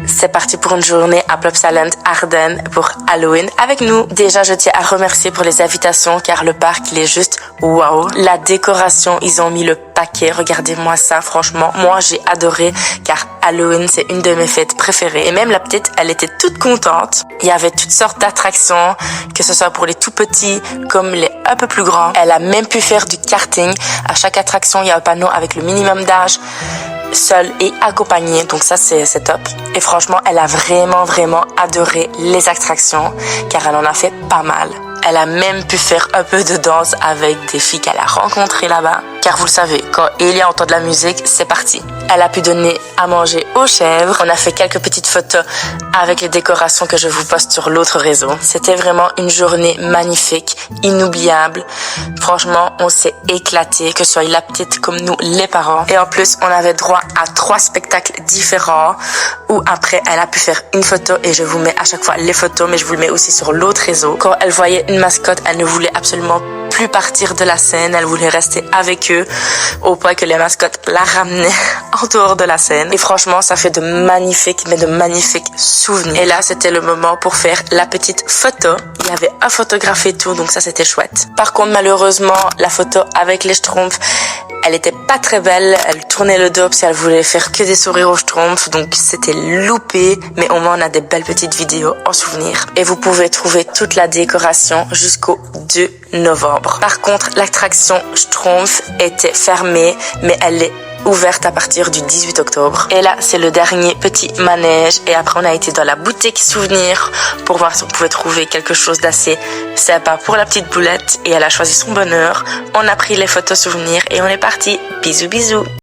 c'est parti pour une journée à Plopsaland Ardennes pour Halloween avec nous. Déjà, je tiens à remercier pour les invitations car le parc, il est juste waouh. La décoration, ils ont mis le paquet. Regardez-moi ça, franchement. Moi, j'ai adoré car Halloween, c'est une de mes fêtes préférées. Et même la petite, elle était toute contente. Il y avait toutes sortes d'attractions, que ce soit pour les tout petits comme les un peu plus grands. Elle a même pu faire du karting. À chaque attraction, il y a un panneau avec le minimum d'âge. Seule et accompagnée, donc ça c'est top. Et franchement, elle a vraiment adoré les attractions car elle en a fait pas mal. Elle a même pu faire un peu de danse avec des filles qu'elle a rencontrées là-bas. Car vous le savez, quand Elia entend de la musique, c'est parti. Elle a pu donner à manger aux chèvres. On a fait quelques petites photos avec les décorations que je vous poste sur l'autre réseau. C'était vraiment une journée magnifique, inoubliable. Franchement, on s'est éclaté, que ce soit la petite comme nous, les parents. Et en plus, on avait droit à 3 spectacles différents où après, elle a pu faire une photo et je vous mets à chaque fois les photos, mais je vous le mets aussi sur l'autre réseau. Quand elle voyait une mascotte, elle ne voulait absolument plus partir de la scène, elle voulait rester avec eux au point que les mascottes la ramenaient en dehors de la scène. Et franchement, ça fait de magnifiques souvenirs. Et là, c'était le moment pour faire la petite photo. Il y avait un photographe et tout, donc ça, c'était chouette. Par contre, malheureusement, la photo avec les Schtroumpfs, elle était pas très belle, elle tournait le dos si elle voulait faire que des sourires aux Schtroumpfs, donc c'était loupé, mais au moins on a des belles petites vidéos en souvenir. Et vous pouvez trouver toute la décoration jusqu'au 2 novembre. Par contre, l'attraction Schtroumpf était fermée, mais elle est ouverte à partir du 18 octobre. Et là, c'est le dernier petit manège. Et après, on a été dans la boutique souvenir pour voir si on pouvait trouver quelque chose d'assez sympa pour la petite boulette. Et elle a choisi son bonheur. On a pris les photos souvenirs et on est parti. Bisous, bisous.